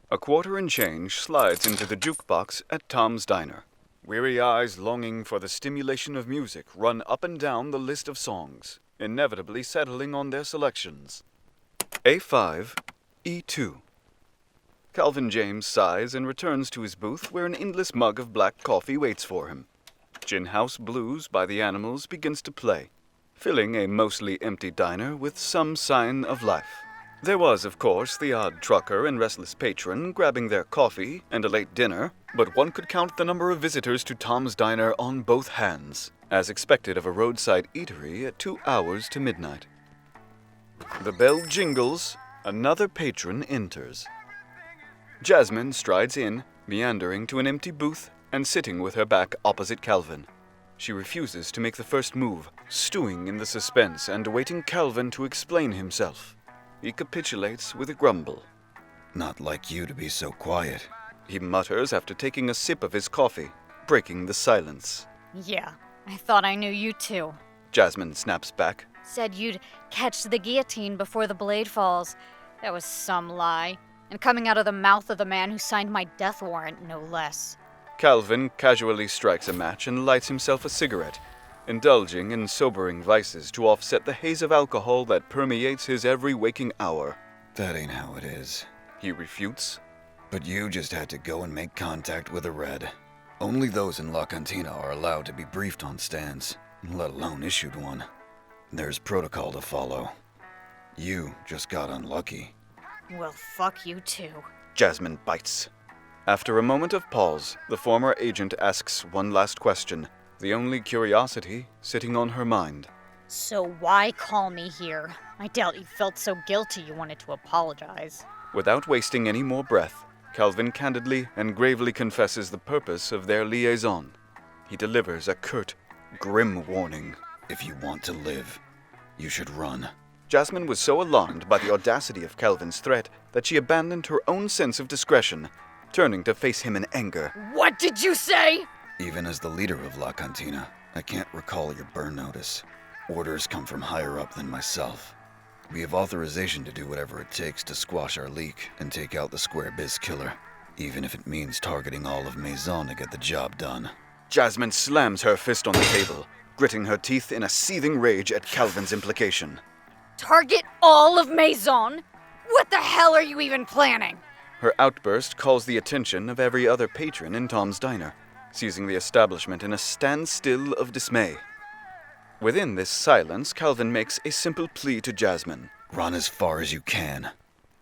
A quarter and change slides into the jukebox at Tom's Diner. Weary eyes longing for the stimulation of music run up and down the list of songs, inevitably settling on their selections. A5, E2. Calvin James sighs and returns to his booth where an endless mug of black coffee waits for him. Gin House Blues by the Animals begins to play, filling a mostly empty diner with some sign of life. There was, of course, the odd trucker and restless patron grabbing their coffee and a late dinner, but one could count the number of visitors to Tom's Diner on both hands, as expected of a roadside eatery at 2 hours to midnight. The bell jingles, another patron enters. Jazmine strides in, meandering to an empty booth and sitting with her back opposite Calvin. She refuses to make the first move, stewing in the suspense and awaiting Calvin to explain himself. He capitulates with a grumble. "Not like you to be so quiet," he mutters after taking a sip of his coffee, breaking the silence. "Yeah, I thought I knew you too." Jazmine snaps back. "Said you'd catch the guillotine before the blade falls. That was some lie. And coming out of the mouth of the man who signed my death warrant, no less." Calvin casually strikes a match and lights himself a cigarette, indulging in sobering vices to offset the haze of alcohol that permeates his every waking hour. "That ain't how it is," he refutes. "But you just had to go and make contact with a Red. Only those in La Cantina are allowed to be briefed on stands, let alone issued one. There's protocol to follow. You just got unlucky." "Well, fuck you too." Jazmine bites. After a moment of pause, the former agent asks one last question, the only curiosity sitting on her mind. "So why call me here? I doubt you felt so guilty you wanted to apologize." Without wasting any more breath, Calvin candidly and gravely confesses the purpose of their liaison. He delivers a curt, grim warning. "If you want to live, you should run." Jazmine was so alarmed by the audacity of Calvin's threat that she abandoned her own sense of discretion, turning to face him in anger. "What did you say?" "Even as the leader of La Cantina, I can't recall your burn notice. Orders come from higher up than myself. We have authorization to do whatever it takes to squash our leak and take out the Square Biz killer, even if it means targeting all of Maison to get the job done." Jazmine slams her fist on the table, gritting her teeth in a seething rage at Calvin's implication. "Target all of Maison? What the hell are you even planning?" Her outburst calls the attention of every other patron in Tom's Diner, seizing the establishment in a standstill of dismay. Within this silence, Calvin makes a simple plea to Jazmine. "Run as far as you can.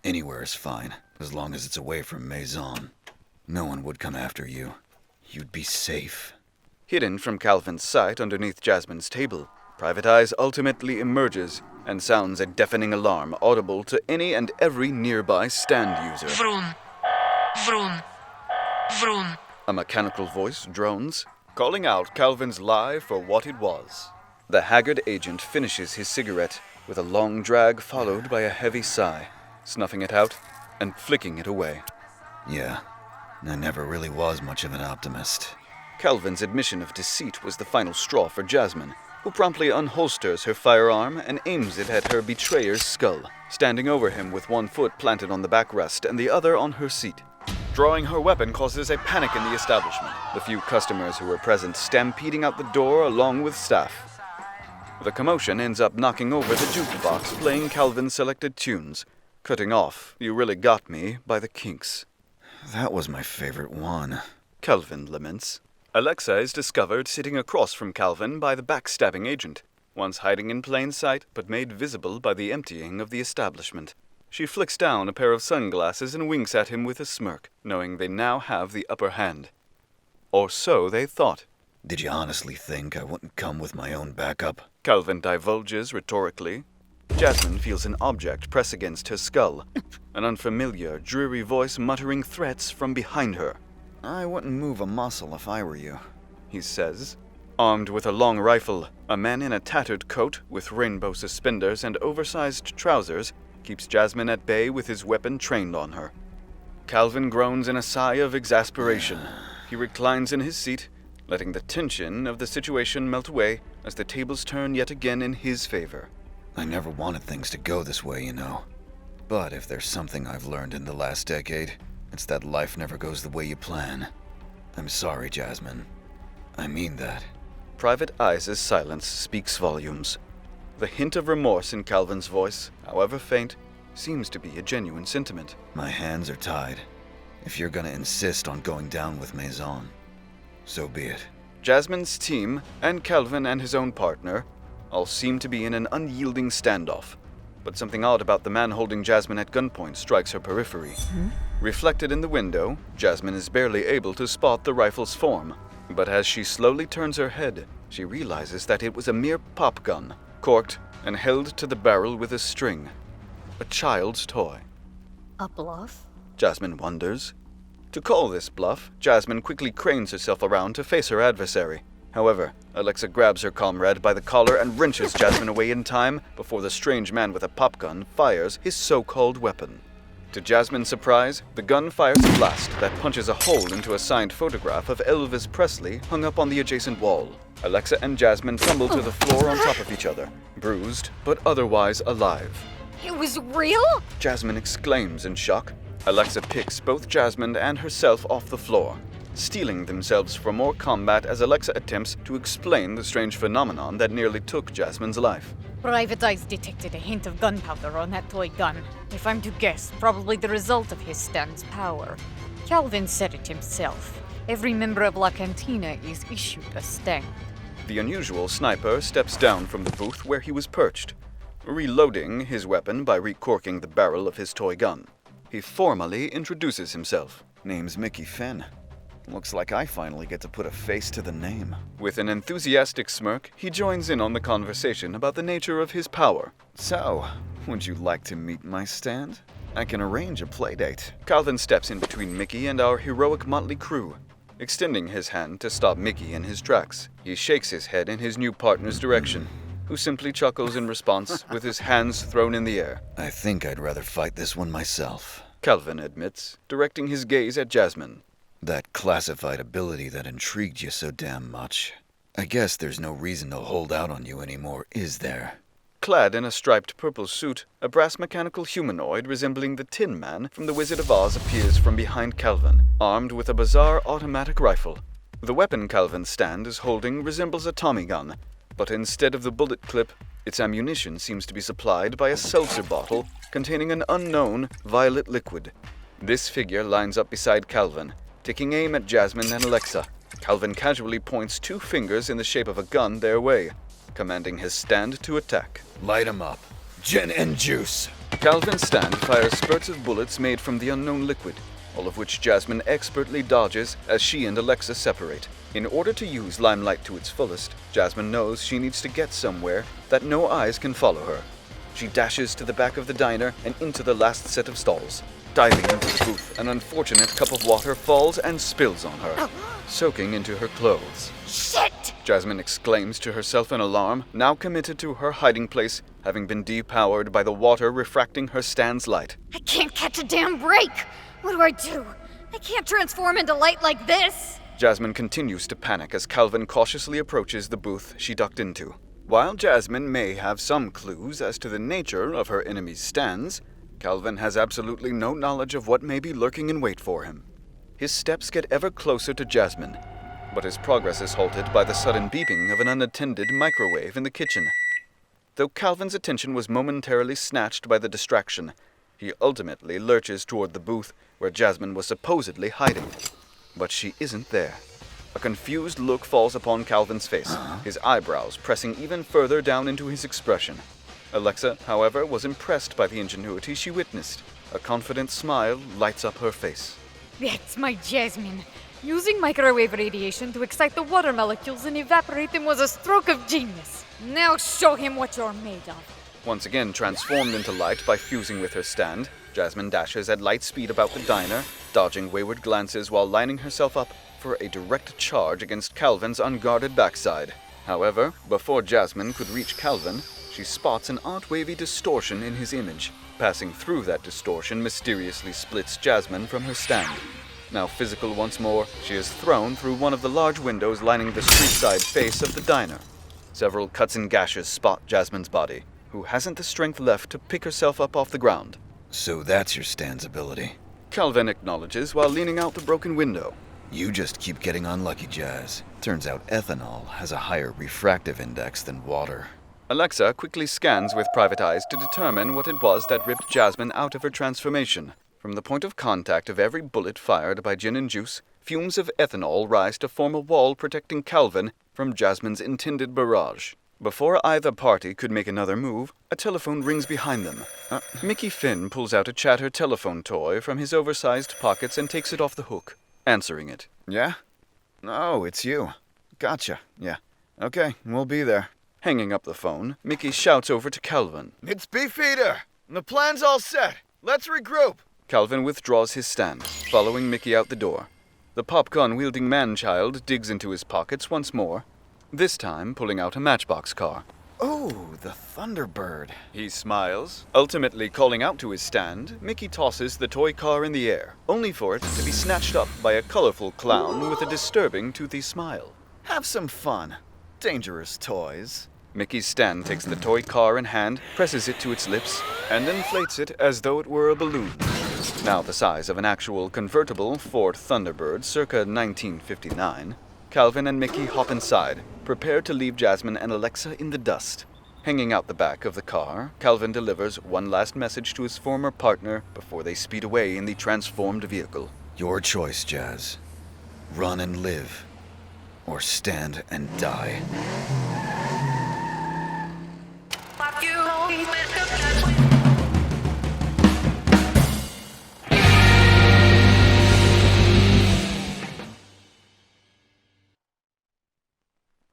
Anywhere is fine, as long as it's away from Maison. No one would come after you. You'd be safe." Hidden from Calvin's sight underneath Jazmine's table, Private Eyes ultimately emerges and sounds a deafening alarm audible to any and every nearby stand user. Vroom. Vroom. Vroom. A mechanical voice drones, calling out Calvin's lie for what it was. The haggard agent finishes his cigarette with a long drag followed by a heavy sigh, snuffing it out and flicking it away. "Yeah, I never really was much of an optimist." Calvin's admission of deceit was the final straw for Jazmine, who promptly unholsters her firearm and aims it at her betrayer's skull, standing over him with one foot planted on the backrest and the other on her seat. Drawing her weapon causes a panic in the establishment, the few customers who were present stampeding out the door along with staff. The commotion ends up knocking over the jukebox playing Calvin's selected tunes, cutting off "You Really Got Me" by the Kinks. "That was my favorite one," Calvin laments. Alexa is discovered sitting across from Calvin by the backstabbing agent, once hiding in plain sight but made visible by the emptying of the establishment. She flicks down a pair of sunglasses and winks at him with a smirk, knowing they now have the upper hand. Or so they thought. "Did you honestly think I wouldn't come with my own backup?" Calvin divulges rhetorically. Jazmine feels an object press against her skull, an unfamiliar, dreary voice muttering threats from behind her. "I wouldn't move a muscle if I were you," he says. Armed with a long rifle, a man in a tattered coat with rainbow suspenders and oversized trousers keeps Jazmine at bay with his weapon trained on her. Calvin groans in a sigh of exasperation. He reclines in his seat, letting the tension of the situation melt away as the tables turn yet again in his favor. "I never wanted things to go this way, you know. But if there's something I've learned in the last decade, It's that life never goes the way you plan. I'm sorry, Jazmine. I mean that. Private Eyes' silence speaks volumes. The hint of remorse in Calvin's voice, however faint, seems to be a genuine sentiment. My hands are tied. If you're gonna insist on going down with Maison, so be it. Jazmine's team, and Calvin and his own partner, all seem to be in an unyielding standoff. But something odd about the man holding Jazmine at gunpoint strikes her periphery. Reflected in the window, Jazmine is barely able to spot the rifle's form. But as she slowly turns her head, she realizes that it was a mere pop gun, corked and held to the barrel with a string. A child's toy. A bluff? Jazmine wonders. To call this bluff, Jazmine quickly cranes herself around to face her adversary. However, Alexa grabs her comrade by the collar and wrenches Jazmine away in time before the strange man with a pop gun fires his so-called weapon. To Jazmine's surprise, the gun fires a blast that punches a hole into a signed photograph of Elvis Presley hung up on the adjacent wall. Alexa and Jazmine tumble to the floor on top of each other, bruised but otherwise alive. It was real? Jazmine exclaims in shock. Alexa picks both Jazmine and herself off the floor, steeling themselves for more combat as Alexa attempts to explain the strange phenomenon that nearly took Jazmine's life. Private Eyes detected a hint of gunpowder on that toy gun. If I'm to guess, probably the result of his stand's power. Calvin said it himself. Every member of La Cantina is issued a stand. The unusual sniper steps down from the booth where he was perched, reloading his weapon by recorking the barrel of his toy gun. He formally introduces himself. Name's Mickey Finn. Looks like I finally get to put a face to the name. With an enthusiastic smirk, he joins in on the conversation about the nature of his power. So, would you like to meet my stand? I can arrange a playdate. Calvin steps in between Mickey and our heroic motley crew, extending his hand to stop Mickey in his tracks. He shakes his head in his new partner's direction, who simply chuckles in response with his hands thrown in the air. I think I'd rather fight this one myself, Calvin admits, directing his gaze at Jazmine. That classified ability that intrigued you so damn much. I guess there's no reason to hold out on you anymore, is there? Clad in a striped purple suit, a brass mechanical humanoid resembling the Tin Man from The Wizard of Oz appears from behind Calvin, armed with a bizarre automatic rifle. The weapon Calvin's stand is holding resembles a Tommy gun, but instead of the bullet clip, its ammunition seems to be supplied by a seltzer bottle containing an unknown violet liquid. This figure lines up beside Calvin, taking aim at Jazmine and Alexa. Calvin casually points two fingers in the shape of a gun their way, commanding his stand to attack. Light 'em up. Gin and juice. Calvin's stand fires spurts of bullets made from the unknown liquid, all of which Jazmine expertly dodges as she and Alexa separate. In order to use limelight to its fullest, Jazmine knows she needs to get somewhere that no eyes can follow her. She dashes to the back of the diner and into the last set of stalls. Diving into the booth, an unfortunate cup of water falls and spills on her, soaking into her clothes. Shit! Jazmine exclaims to herself in alarm, now committed to her hiding place, having been depowered by the water refracting her stand's light. I can't catch a damn break! What do I do? I can't transform into light like this! Jazmine continues to panic as Calvin cautiously approaches the booth she ducked into. While Jazmine may have some clues as to the nature of her enemy's stands, Calvin has absolutely no knowledge of what may be lurking in wait for him. His steps get ever closer to Jazmine, but his progress is halted by the sudden beeping of an unattended microwave in the kitchen. Though Calvin's attention was momentarily snatched by the distraction, he ultimately lurches toward the booth where Jazmine was supposedly hiding. But she isn't there. A confused look falls upon Calvin's face, his eyebrows pressing even further down into his expression. Alexa, however, was impressed by the ingenuity she witnessed. A confident smile lights up her face. That's my Jazmine. Using microwave radiation to excite the water molecules and evaporate them was a stroke of genius. Now show him what you're made of. Once again transformed into light by fusing with her stand, Jazmine dashes at light speed about the diner, dodging wayward glances while lining herself up for a direct charge against Calvin's unguarded backside. However, before Jazmine could reach Calvin, she spots an odd wavy distortion in his image. Passing through that distortion mysteriously splits Jazmine from her stand. Now physical once more, she is thrown through one of the large windows lining the street-side face of the diner. Several cuts and gashes spot Jazmine's body, who hasn't the strength left to pick herself up off the ground. So that's your stand's ability. Calvin acknowledges while leaning out the broken window. You just keep getting unlucky, Jazz. Turns out ethanol has a higher refractive index than water. Alexa quickly scans with private eyes to determine what it was that ripped Jazmine out of her transformation. From the point of contact of every bullet fired by gin and juice, fumes of ethanol rise to form a wall protecting Calvin from Jazmine's intended barrage. Before either party could make another move, a telephone rings behind them. Mickey Finn pulls out a chatter telephone toy from his oversized pockets and takes it off the hook, answering it. Yeah? Oh, it's you. Gotcha. Yeah. Okay, we'll be there. Hanging up the phone, Mickey shouts over to Calvin. It's Beefeater! The plan's all set! Let's regroup! Calvin withdraws his stand, following Mickey out the door. The popgun-wielding man-child digs into his pockets once more, this time pulling out a matchbox car. Oh, the Thunderbird. He smiles. Ultimately calling out to his stand, Mickey tosses the toy car in the air, only for it to be snatched up by a colorful clown with a disturbing toothy smile. Have some fun. Dangerous toys. Mickey's stand takes the toy car in hand, presses it to its lips, and inflates it as though it were a balloon. Now the size of an actual convertible Ford Thunderbird circa 1959, Calvin and Mickey hop inside, prepared to leave Jazmine and Alexa in the dust. Hanging out the back of the car, Calvin delivers one last message to his former partner before they speed away in the transformed vehicle. Your choice, Jazz. Run and live, or stand and die.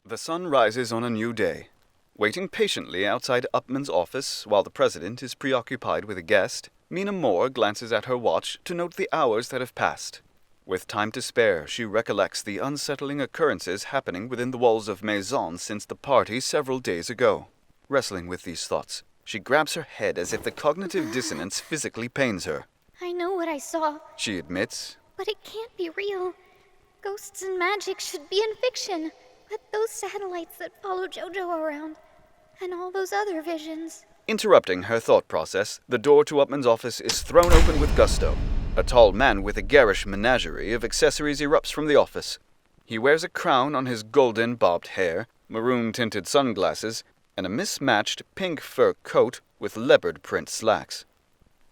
The sun rises on a new day. Waiting patiently outside Upman's office while the president is preoccupied with a guest, Mina Moore glances at her watch to note the hours that have passed. With time to spare, she recollects the unsettling occurrences happening within the walls of Maison since the party several days ago. Wrestling with these thoughts, she grabs her head as if the cognitive dissonance physically pains her. I know what I saw, She admits. but it can't be real. Ghosts and magic should be in fiction. But those satellites that follow JoJo around, and all those other visions. Interrupting her thought process, the door to Upman's office is thrown open with gusto. A tall man with a garish menagerie of accessories erupts from the office. He wears a crown on his golden bobbed hair, maroon-tinted sunglasses, and a mismatched pink fur coat with leopard print slacks.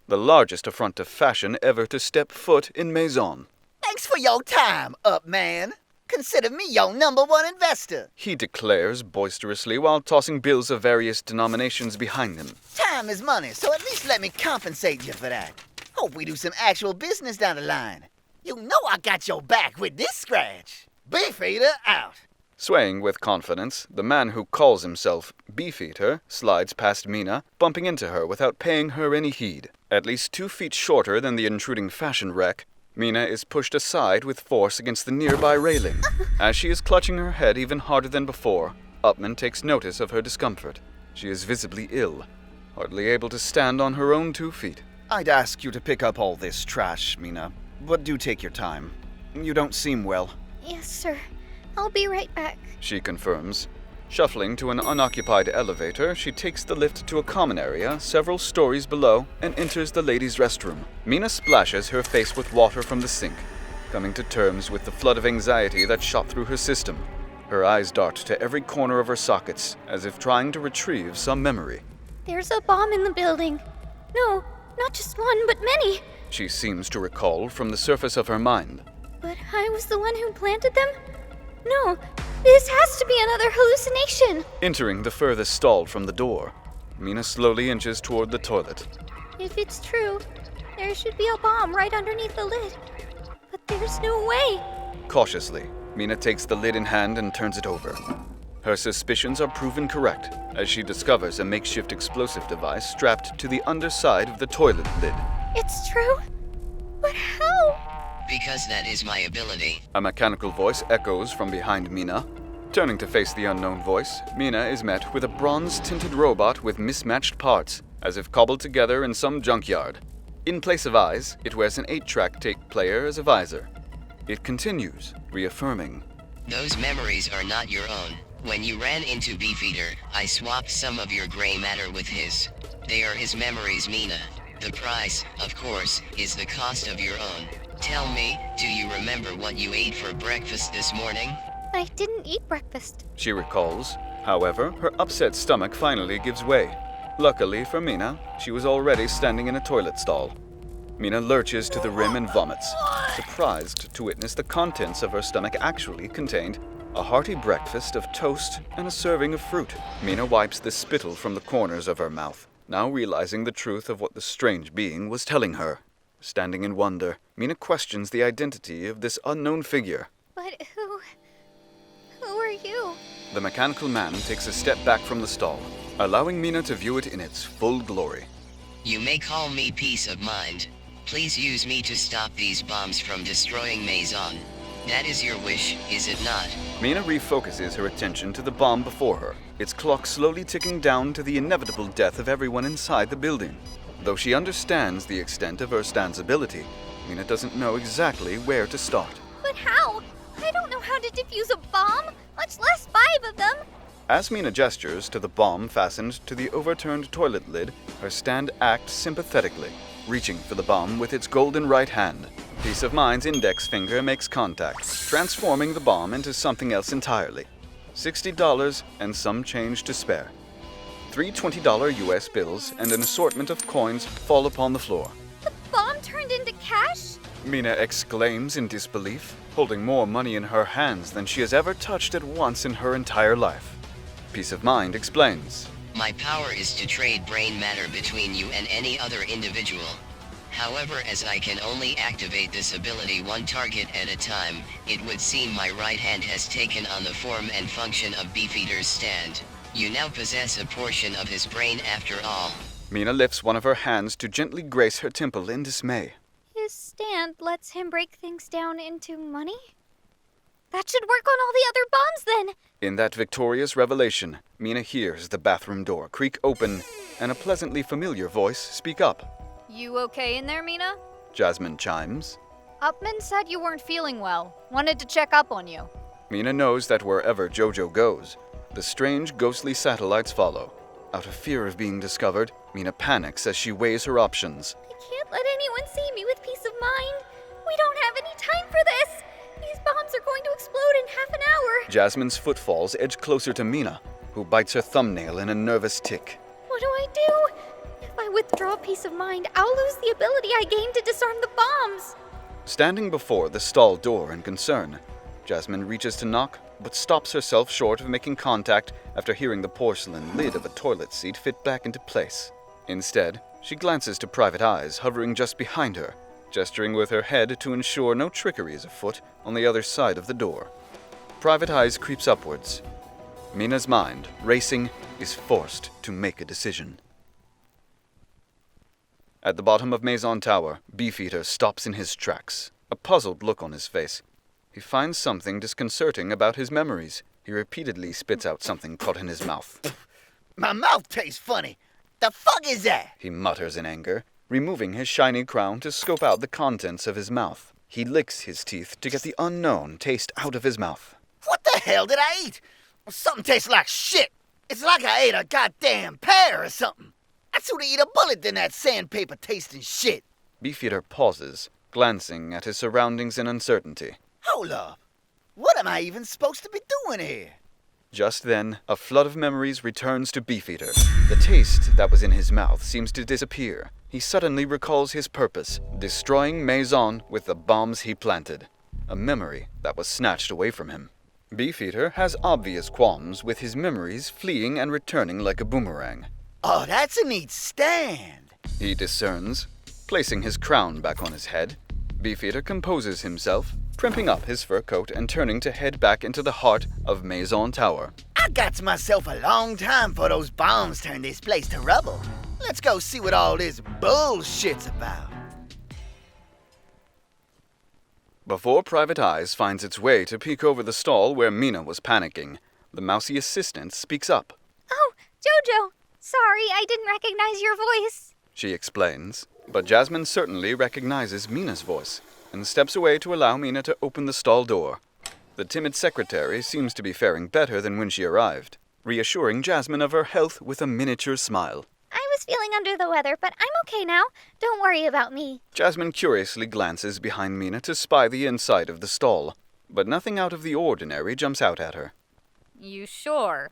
The largest affront to fashion ever to step foot in Maison. Thanks for your time, Upman. Consider me your #1 investor. He declares boisterously while tossing bills of various denominations behind him. Time is money, so at least let me compensate you for that. Hope we do some actual business down the line. You know I got your back with this scratch. Beefeater out. Swaying with confidence, the man who calls himself Beefeater slides past Mina, bumping into her without paying her any heed. At least 2 feet shorter than the intruding fashion wreck, Mina is pushed aside with force against the nearby railing. As she is clutching her head even harder than before, Upman takes notice of her discomfort. She is visibly ill, hardly able to stand on her own 2 feet. I'd ask you to pick up all this trash, Mina, but do take your time. You don't seem well. Yes, sir. I'll be right back. She confirms. Shuffling to an unoccupied elevator, she takes the lift to a common area several stories below and enters the ladies' restroom. Mina splashes her face with water from the sink, coming to terms with the flood of anxiety that shot through her system. Her eyes dart to every corner of her sockets, as if trying to retrieve some memory. There's a bomb in the building. No, not just one, but many. She seems to recall from the surface of her mind. But I was the one who planted them? No, this has to be another hallucination. Entering the furthest stall from the door, Mina slowly inches toward the toilet. If it's true, there should be a bomb right underneath the lid. But there's no way. Cautiously, Mina takes the lid in hand and turns it over. Her suspicions are proven correct, as she discovers a makeshift explosive device strapped to the underside of the toilet lid. It's true? But how? Because that is my ability. A mechanical voice echoes from behind Mina. Turning to face the unknown voice, Mina is met with a bronze-tinted robot with mismatched parts, as if cobbled together in some junkyard. In place of eyes, it wears an 8-track tape player as a visor. It continues, reaffirming. Those memories are not your own. When you ran into Beefeater, I swapped some of your gray matter with his. They are his memories, Mina. The price, of course, is the cost of your own. Tell me, do you remember what you ate for breakfast this morning? I didn't eat breakfast. She recalls. However, her upset stomach finally gives way. Luckily for Mina, she was already standing in a toilet stall. Mina lurches to the rim and vomits, surprised to witness the contents of her stomach actually contained a hearty breakfast of toast and a serving of fruit. Mina wipes the spittle from the corners of her mouth, now realizing the truth of what the strange being was telling her. Standing in wonder, Mina questions the identity of this unknown figure. But who are you? The mechanical man takes a step back from the stall, allowing Mina to view it in its full glory. You may call me Peace of Mind. Please use me to stop these bombs from destroying Maison. That is your wish, is it not? Mina refocuses her attention to the bomb before her, its clock slowly ticking down to the inevitable death of everyone inside the building. Though she understands the extent of Erstan's ability, Mina doesn't know exactly where to start. But how? I don't know how to defuse a bomb, much less 5 of them. As Mina gestures to the bomb fastened to the overturned toilet lid, Erstan acts sympathetically, reaching for the bomb with its golden right hand. Peace of Mind's index finger makes contact, transforming the bomb into something else entirely. $60 and some change to spare. 3 $20 US bills and an assortment of coins fall upon the floor. The bomb turned into cash? Mina exclaims in disbelief, holding more money in her hands than she has ever touched at once in her entire life. Peace of Mind explains. My power is to trade brain matter between you and any other individual. However, as I can only activate this ability one target at a time, it would seem my right hand has taken on the form and function of Beefeater's stand. You now possess a portion of his brain after all. Mina lifts one of her hands to gently grace her temple in dismay. His stand lets him break things down into money? That should work on all the other bombs then! In that victorious revelation, Mina hears the bathroom door creak open and a pleasantly familiar voice speak up. You okay in there, Mina? Jazmine chimes. Upman said you weren't feeling well. Wanted to check up on you. Mina knows that wherever JoJo goes, the strange ghostly satellites follow. Out of fear of being discovered, Mina panics as she weighs her options. I can't let anyone see me with peace of mind. We don't have any time for this. These bombs are going to explode in half an hour. Jasmine's footfalls edge closer to Mina, who bites her thumbnail in a nervous tick. What do I do? If I withdraw peace of mind, I'll lose the ability I gained to disarm the bombs. Standing before the stall door in concern, Jazmine reaches to knock, but stops herself short of making contact after hearing the porcelain lid of a toilet seat fit back into place. Instead, she glances to Private Eyes hovering just behind her, gesturing with her head to ensure no trickery is afoot on the other side of the door. Private Eyes creeps upwards. Mina's mind, racing, is forced to make a decision. At the bottom of Maison Tower, Beefeater stops in his tracks, a puzzled look on his face. He finds something disconcerting about his memories. He repeatedly spits out something caught in his mouth. My mouth tastes funny. The fuck is that? He mutters in anger, removing his shiny crown to scope out the contents of his mouth. He licks his teeth to get the unknown taste out of his mouth. What the hell did I eat? Something tastes like shit. It's like I ate a goddamn pear or something. I'd sooner eat a bullet than that sandpaper tasting shit. Beefeater pauses, glancing at his surroundings in uncertainty. Hold up. What am I even supposed to be doing here? Just then, a flood of memories returns to Beefeater. The taste that was in his mouth seems to disappear. He suddenly recalls his purpose, destroying Maison with the bombs he planted. A memory that was snatched away from him. Beefeater has obvious qualms with his memories fleeing and returning like a boomerang. Oh, that's a neat stand. He discerns, placing his crown back on his head. Beefeater composes himself, primping up his fur coat and turning to head back into the heart of Maison Tower. I got to myself a long time for those bombs turned this place to rubble. Let's go see what all this bullshit's about. Before Private Eyes finds its way to peek over the stall where Mina was panicking, the mousy assistant speaks up. Oh, JoJo. Sorry, I didn't recognize your voice. She explains, but Jazmine certainly recognizes Mina's voice and steps away to allow Mina to open the stall door. The timid secretary seems to be faring better than when she arrived, reassuring Jazmine of her health with a miniature smile. I was feeling under the weather, but I'm okay now. Don't worry about me. Jazmine curiously glances behind Mina to spy the inside of the stall, but nothing out of the ordinary jumps out at her. You sure?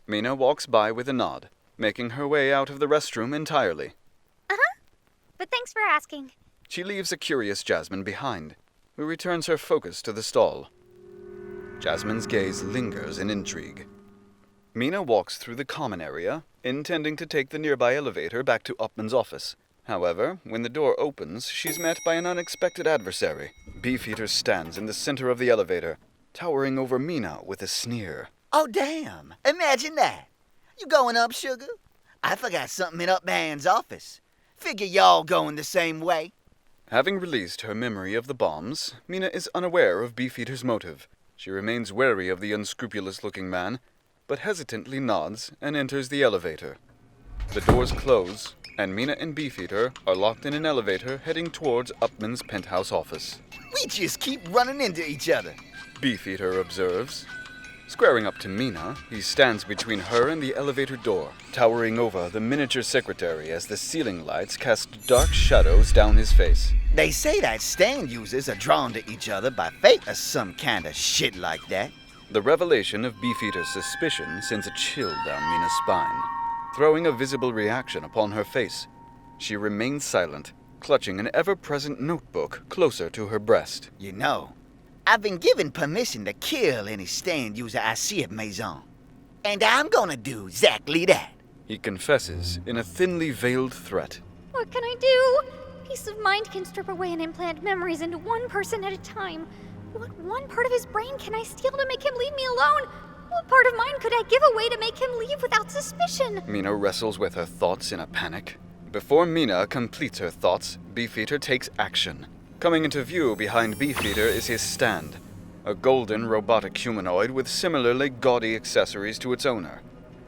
Mina walks by with a nod, making her way out of the restroom entirely. Uh-huh. But thanks for asking. She leaves a curious Jazmine behind, who returns her focus to the stall. Jazmine's gaze lingers in intrigue. Mina walks through the common area, intending to take the nearby elevator back to Upman's office. However, when the door opens, she's met by an unexpected adversary. Beefeater stands in the center of the elevator, towering over Mina with a sneer. Oh, damn. Imagine that. You going up, sugar? I forgot something in Upman's office. Figure y'all going the same way. Having released her memory of the bombs, Mina is unaware of Beefeater's motive. She remains wary of the unscrupulous-looking man, but hesitantly nods and enters the elevator. The doors close, and Mina and Beefeater are locked in an elevator heading towards Upman's penthouse office. We just keep running into each other. Beefeater observes. Squaring up to Mina, he stands between her and the elevator door, towering over the miniature secretary as the ceiling lights cast dark shadows down his face. They say that stand users are drawn to each other by fate or some kind of shit like that. The revelation of Beefeater's suspicion sends a chill down Mina's spine, throwing a visible reaction upon her face. She remains silent, clutching an ever-present notebook closer to her breast. You know, I've been given permission to kill any stand user I see at Maison. And I'm gonna do exactly that. He confesses in a thinly veiled threat. What can I do? Peace of mind can strip away and implant memories into one person at a time. What one part of his brain can I steal to make him leave me alone? What part of mine could I give away to make him leave without suspicion? Mina wrestles with her thoughts in a panic. Before Mina completes her thoughts, Beefeater takes action. Coming into view behind Beefeater is his stand, a golden robotic humanoid with similarly gaudy accessories to its owner.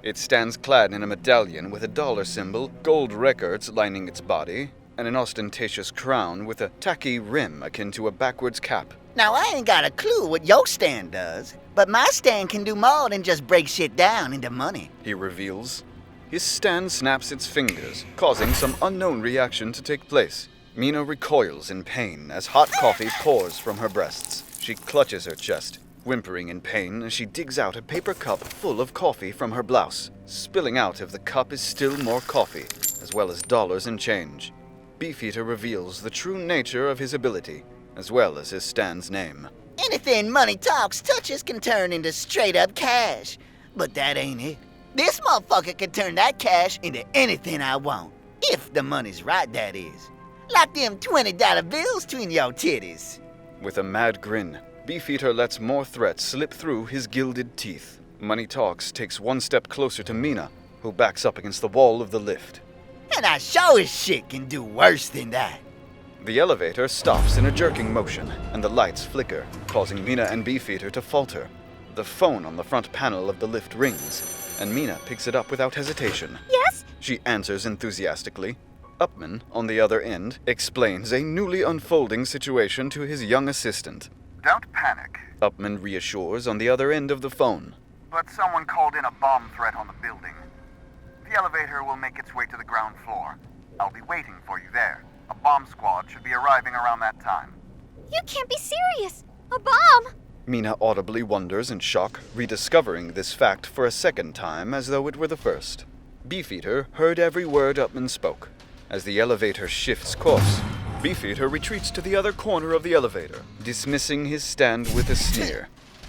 It stands clad in a medallion with a dollar symbol, gold records lining its body, and an ostentatious crown with a tacky rim akin to a backwards cap. Now, I ain't got a clue what your stand does, but my stand can do more than just break shit down into money. He reveals. His stand snaps its fingers, causing some unknown reaction to take place. Mina recoils in pain as hot coffee pours from her breasts. She clutches her chest, whimpering in pain as she digs out a paper cup full of coffee from her blouse. Spilling out of the cup is still more coffee, as well as dollars and change. Beefeater reveals the true nature of his ability, as well as his stand's name. Anything money talks touches can turn into straight-up cash. But that ain't it. This motherfucker can turn that cash into anything I want. If the money's right, that is. Like them $20 bills between your titties. With a mad grin, Beefeater lets more threats slip through his gilded teeth. Money Talks takes one step closer to Mina, who backs up against the wall of the lift. And I sure as shit can do worse than that. The elevator stops in a jerking motion, and the lights flicker, causing Mina and Beefeater to falter. The phone on the front panel of the lift rings, and Mina picks it up without hesitation. Yes? She answers enthusiastically. Upman, on the other end, explains a newly unfolding situation to his young assistant. Don't panic, Upman reassures on the other end of the phone. but someone called in a bomb threat on the building. The elevator will make its way to the ground floor. I'll be waiting for you there. A bomb squad should be arriving around that time. You can't be serious! A bomb! Mina audibly wonders in shock, rediscovering this fact for a second time as though it were the first. Beefeater heard every word Upman spoke. As the elevator shifts course, Beefeater retreats to the other corner of the elevator, dismissing his stand with a sneer.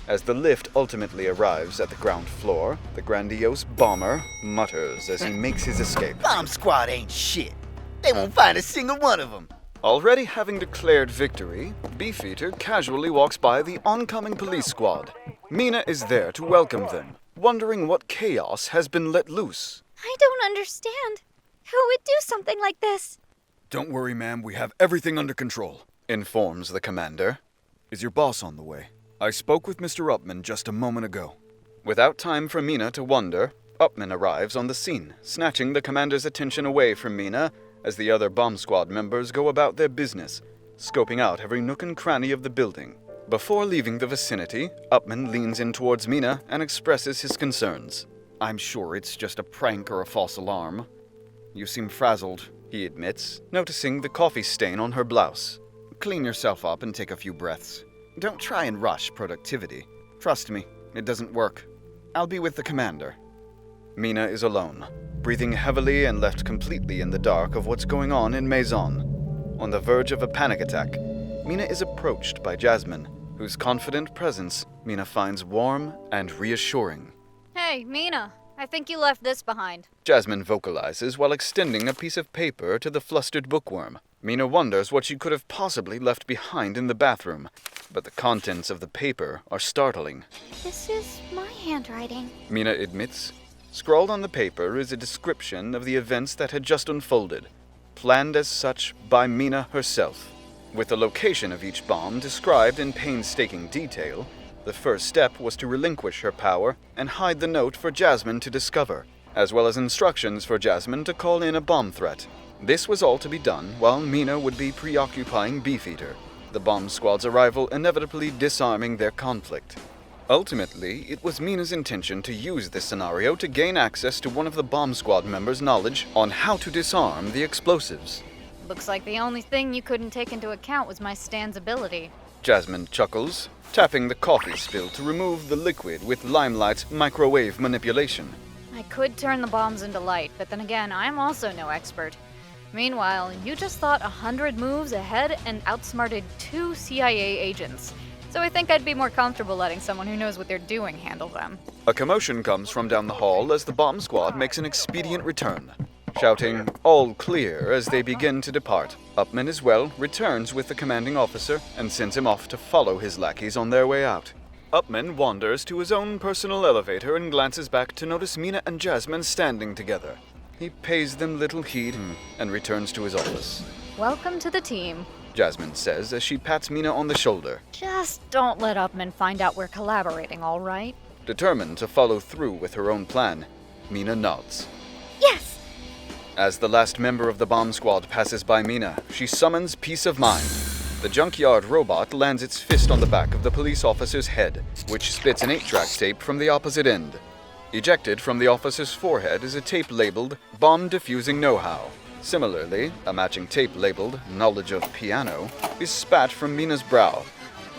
As the lift ultimately arrives at the ground floor, the grandiose bomber mutters as he makes his escape. Bomb squad ain't shit. They won't find a single one of them. Already having declared victory, Beefeater casually walks by the oncoming police squad. Mina is there to welcome them, wondering what chaos has been let loose. I don't understand. Who would do something like this? Don't worry, ma'am. We have everything under control, Informs the commander. Is your boss on the way? I spoke with Mr. Upman just a moment ago. Without time for Mina to wonder, Upman arrives on the scene, snatching the commander's attention away from Mina as the other bomb squad members go about their business, scoping out every nook and cranny of the building. Before leaving the vicinity, Upman leans in towards Mina and expresses his concerns. I'm sure it's just a prank or a false alarm. You seem frazzled, he admits, noticing the coffee stain on her blouse. Clean yourself up and take a few breaths. Don't try and rush productivity. Trust me, it doesn't work. I'll be with the commander. Mina is alone, breathing heavily and left completely in the dark of what's going on in Maison. On the verge of a panic attack, Mina is approached by Jazmine, whose confident presence Mina finds warm and reassuring. Hey, Mina, I think you left this behind. Jazmine vocalizes while extending a piece of paper to the flustered bookworm. Mina wonders what she could have possibly left behind in the bathroom, but the contents of the paper are startling. This is my handwriting. Mina admits. Scrawled on the paper is a description of the events that had just unfolded, planned as such by Mina herself. With the location of each bomb described in painstaking detail, the first step was to relinquish her power and hide the note for Jazmine to discover, as well as instructions for Jazmine to call in a bomb threat. This was all to be done while Mina would be preoccupying Beefeater, the bomb squad's arrival inevitably disarming their conflict. Ultimately, it was Mina's intention to use this scenario to gain access to one of the bomb squad members' knowledge on how to disarm the explosives. Looks like the only thing you couldn't take into account was my Stan's ability. Jazmine chuckles, tapping the coffee spill to remove the liquid with Limelight's microwave manipulation. I could turn the bombs into light, but then again, I'm also no expert. Meanwhile, you just thought 100 moves ahead and outsmarted 2 CIA agents. So I think I'd be more comfortable letting someone who knows what they're doing handle them. A commotion comes from down the hall as the bomb squad makes an expedient return, shouting, "All clear," as they begin to depart. Upman as well returns with the commanding officer and sends him off to follow his lackeys on their way out. Upman wanders to his own personal elevator and glances back to notice Mina and Jazmine standing together. He pays them little heed and returns to his office. Welcome to the team. Jazmine says as she pats Mina on the shoulder. Just don't let Upman find out we're collaborating, all right? Determined to follow through with her own plan, Mina nods. Yes! As the last member of the bomb squad passes by Mina, she summons peace of mind. The junkyard robot lands its fist on the back of the police officer's head, which spits an 8-track tape from the opposite end. Ejected from the officer's forehead is a tape labeled Bomb Defusing Know-How. Similarly, a matching tape labeled Knowledge of Piano is spat from Mina's brow.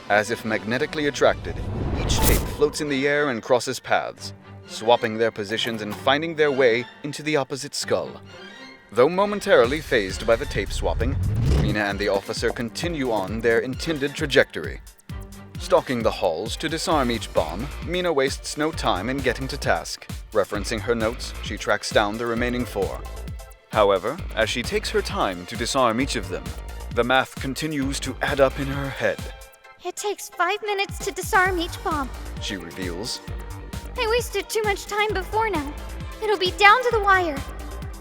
As if magnetically attracted, each tape floats in the air and crosses paths, swapping their positions and finding their way into the opposite skull. Though momentarily phased by the tape swapping, Mina and the officer continue on their intended trajectory. Stalking the halls to disarm each bomb, Mina wastes no time in getting to task. Referencing her notes, she tracks down the remaining 4. However, as she takes her time to disarm each of them, the math continues to add up in her head. It takes 5 minutes to disarm each bomb. She reveals. I wasted too much time before now. It'll be down to the wire.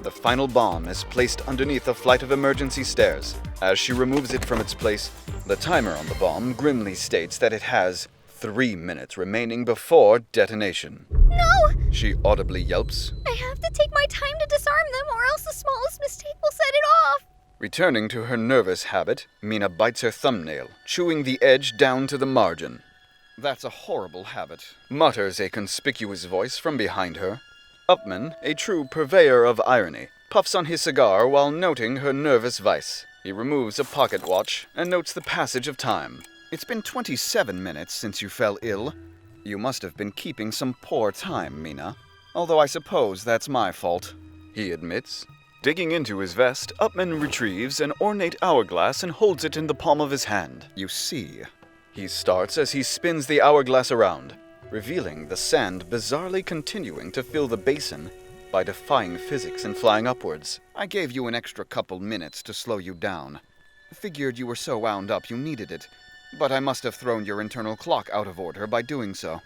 The final bomb is placed underneath a flight of emergency stairs. As she removes it from its place, the timer on the bomb grimly states that it has 3 minutes remaining before detonation. No! She audibly yelps. I have to take my time to disarm them, or else the smallest mistake will set it off. Returning to her nervous habit, Mina bites her thumbnail, chewing the edge down to the margin. That's a horrible habit, mutters a conspicuous voice from behind her. Upman, a true purveyor of irony, puffs on his cigar while noting her nervous vice. He removes a pocket watch and notes the passage of time. It's been 27 minutes since you fell ill. You must have been keeping some poor time, Mina. Although I suppose that's my fault, he admits. Digging into his vest, Upman retrieves an ornate hourglass and holds it in the palm of his hand. You see. He starts as he spins the hourglass around, revealing the sand bizarrely continuing to fill the basin by defying physics and flying upwards. I gave you an extra couple minutes to slow you down. Figured you were so wound up you needed it, but I must have thrown your internal clock out of order by doing so. What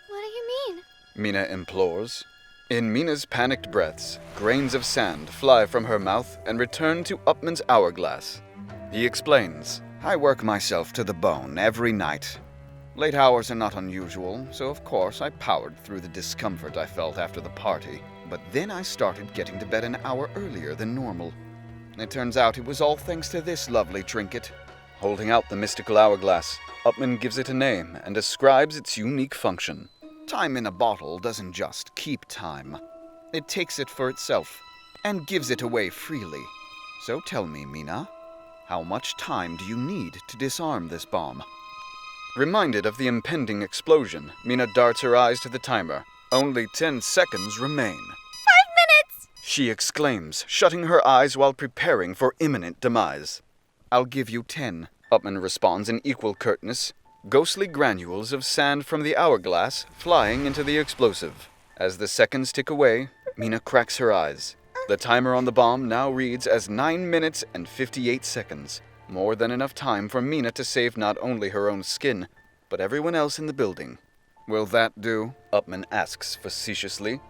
do you mean? Mina implores. In Mina's panicked breaths, grains of sand fly from her mouth and return to Upman's hourglass. He explains. I work myself to the bone every night. Late hours are not unusual, so of course I powered through the discomfort I felt after the party. But then I started getting to bed an hour earlier than normal. It turns out it was all thanks to this lovely trinket. Holding out the mystical hourglass, Upman gives it a name and describes its unique function. Time in a bottle doesn't just keep time. It takes it for itself. and gives it away freely. So tell me, Mina, how much time do you need to disarm this bomb? Reminded of the impending explosion, Mina darts her eyes to the timer. Only 10 seconds remain. 5 minutes! She exclaims, shutting her eyes while preparing for imminent demise. I'll give you 10. Upman responds in equal curtness, ghostly granules of sand from the hourglass flying into the explosive. As the seconds tick away, Mina cracks her eyes. The timer on the bomb now reads as 9 minutes and 58 seconds. More than enough time for Mina to save not only her own skin, but everyone else in the building. Will that do? Upman asks facetiously.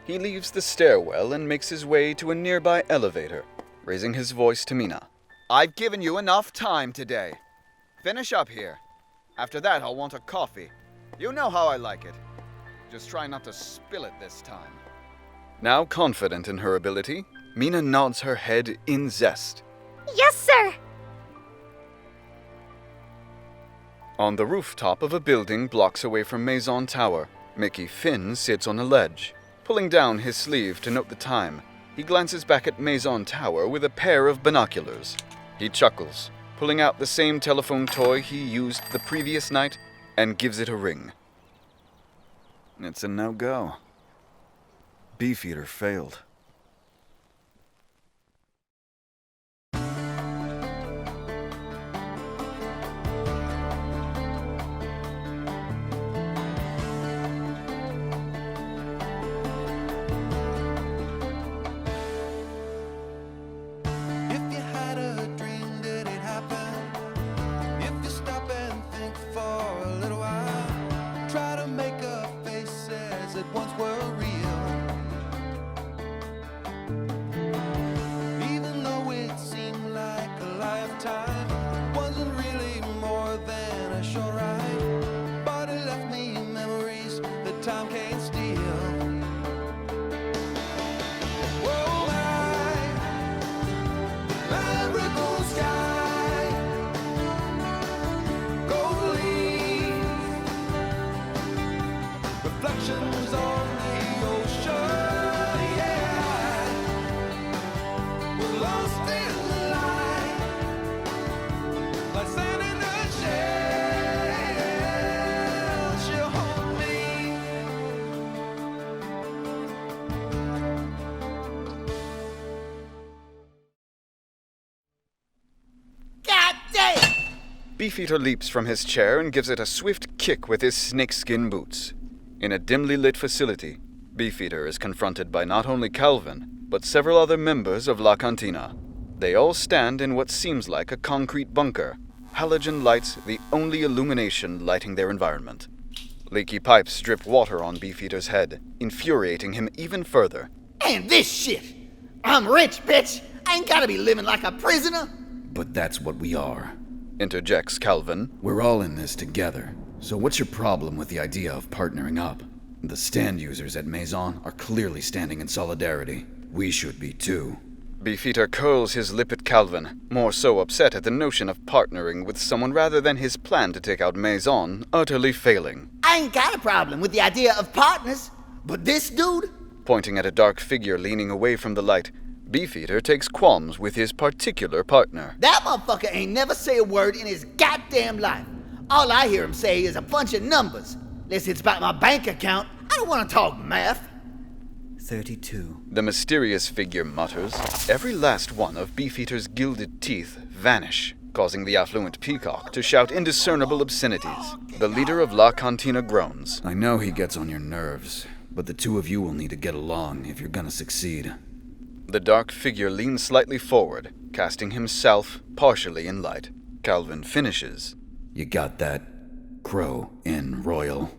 He leaves the stairwell and makes his way to a nearby elevator, raising his voice to Mina. I've given you enough time today. Finish up here. After that, I'll want a coffee. You know how I like it. Just try not to spill it this time. Now confident in her ability, Mina nods her head in zest. Yes, sir! On the rooftop of a building blocks away from Maison Tower, Mickey Finn sits on a ledge. Pulling down his sleeve to note the time, he glances back at Maison Tower with a pair of binoculars. He chuckles, pulling out the same telephone toy he used the previous night, and gives it a ring. It's a no-go. Beefeater failed. Beefeater leaps from his chair and gives it a swift kick with his snakeskin boots. In a dimly lit facility, Beefeater is confronted by not only Calvin, but several other members of La Cantina. They all stand in what seems like a concrete bunker, halogen lights the only illumination lighting their environment. Leaky pipes drip water on Beefeater's head, infuriating him even further. And this shit! I'm rich, bitch! I ain't gotta be living like a prisoner! But that's what we are. Interjects Calvin. We're all in this together. So what's your problem with the idea of partnering up? The stand users at Maison are clearly standing in solidarity. We should be too. Beefeater curls his lip at Calvin, more so upset at the notion of partnering with someone rather than his plan to take out Maison utterly failing. I ain't got a problem with the idea of partners, but this dude? Pointing at a dark figure leaning away from the light, Beefeater takes qualms with his particular partner. That motherfucker ain't never say a word in his goddamn life. All I hear him say is a bunch of numbers. Unless it's about my bank account, I don't want to talk math. 32. The mysterious figure mutters. Every last one of Beefeater's gilded teeth vanish, causing the affluent peacock to shout indiscernible obscenities. The leader of La Cantina groans. I know he gets on your nerves, but the two of you will need to get along if you're gonna succeed. The dark figure leans slightly forward, casting himself partially in light. Calvin finishes. You got that, Crow in Royal.